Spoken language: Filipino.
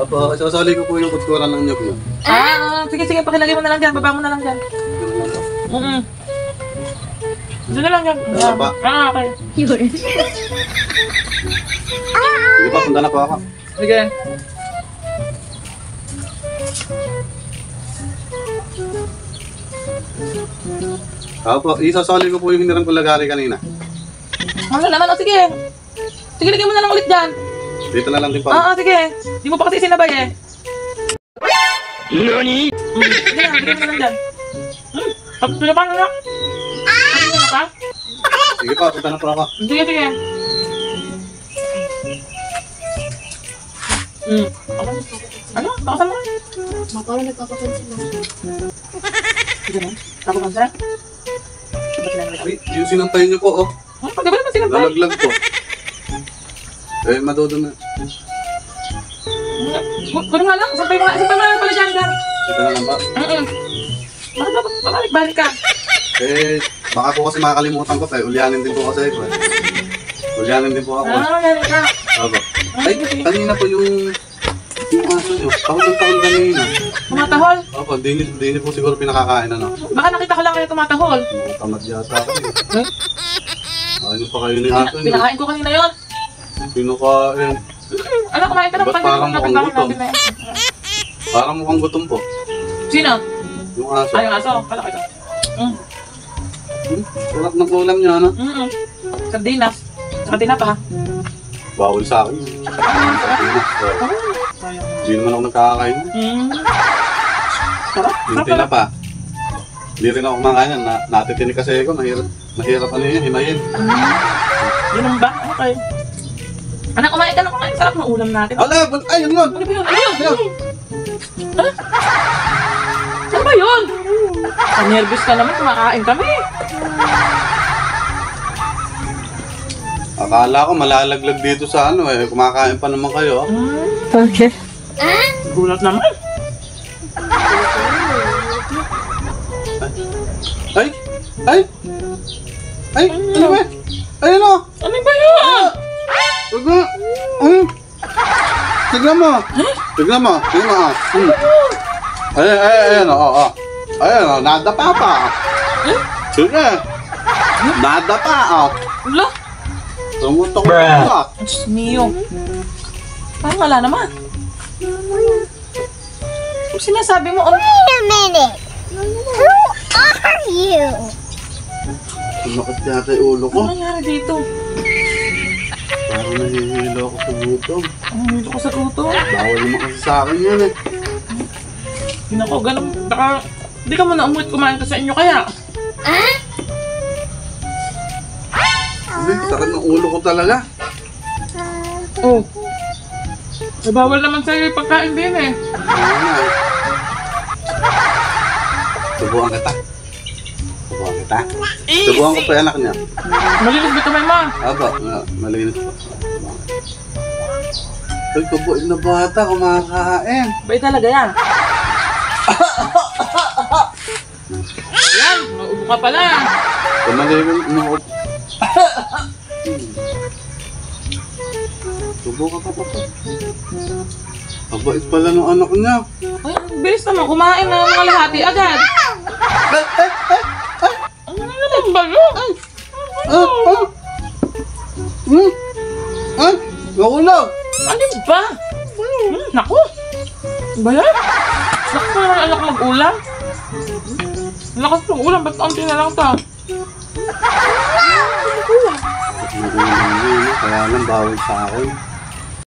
Opo, sasali ko po yung kultura ng nyog nyo. Sige, sige, pakilagay mo na lang dyan. Baba mo na lang dyan. Doon na lang dyan. Okay. Sige pa, punta na po ako. Sige. Opo, isasali ko po yung hinirang ko lagari kanina. Ano naman? O sige. Sige, lagay mo na lang ulit dyan. Dito na lang din po. Sige. Di mo pa kasi sinabay eh. Nani? Sige lang, lagay mo na lang dyan. Pila pa na. Sige pa, punta na po ako. Sige, sige. Ano? Bakasan mo? Parang nagpapapansin lang. Sige na. Nagpapapansin? Ay, yung sinampay niyo po, oh. Pagka ba naman sinampay? Lalaglag po. Eh, madudumi. Kunin nga lang. Sampay mo nga lang pala dyan. Ito na lang ba? Bakit ba? Balik-balik ka. Eh, baka po kasi makakalimutan ko tayo. Ulyanin din po kasi ako. Ulyanin din po ako. Galing ka. Opo. Ay, kanina po yung aso nyo. Tahol ng tahol kanina. Tumatahol? Opo, di niyo po siguro pinakakain, ano? Baka nakita ko lang kayo tumatahol. Tamad yata ako eh. Ano pa kayo ni aso nyo? Pinakain ko kanina yun. Pinakain. Ano, kumain ka ng Ba't parang mukhang gutom? Parang mukhang gutom po. Sino? Yung aso. Ay, yung aso. Pala kayo. Sarap ng ulam niya, ano? Sardinas. Saka tinapa ha. Bawal sa akin. Hindi naman ako nagkakakain. Sarap. Yung tinapa. Hindi rin ako kumakain yan. Natitinig kasi ako. Mahirap ano yun, himayin. Yun ba? Okay. Anak, kumain ka na kumain. Sarap ng ulam natin. Ala! Ay, yun yun! Ano ba yun? Ano yun? Ano ba yun? Nervous ka naman, kumakain kami. Akala ko malalaglag dito sa ano eh. Kumakain pa naman kayo. Okay. Gulat naman. Ay! Ay! Ay! Ano ba? Ay, ano? Ano ba yun? Tignan mo! Tignan mo! Tignan mo! Ayan, oo. Ayan, nadapa pa. Sige. Nadapa, oh. Wala. Tumutok ka. Diyos mio. Parang wala naman. Kung sinasabi mo, Wait a minute! Who are you? Tumakot yata yung ulo ko. ano nangyari dito? Parang nahihilo ako sa gutom. Dito ko sa tuto. Bawal naman kasi sa akin yan eh. Hindi ako, ganun. Baka, hindi ka muna umuwi kumain ka sa inyo kaya. Hindi, sakit ng ulo ko talaga. Oh. Eh, bawal naman sa'yo yung pagkain din eh. Subuhan kita. Subuhan kita. Subuhan ko pa yung anak niya. Malinis ba kamay mo? Aba, malinis po. Ay, kabuin na bata, kumakain. Bait talaga yan. Ayan, maubo ka pala. Kumaligan, inuup. Subukan ka pa pa. Kabait pala ng anak niya. Ay, bilis naman, kumain na mga lahati agad. Ano naman ba yun? Nakulog! Ano ba? Naku! Ano ba yan? Naku pa naman anak mag-ulam. Lakas mag-ulam, ba't kaunti na lang ito? Kaya lang bawal sa akin.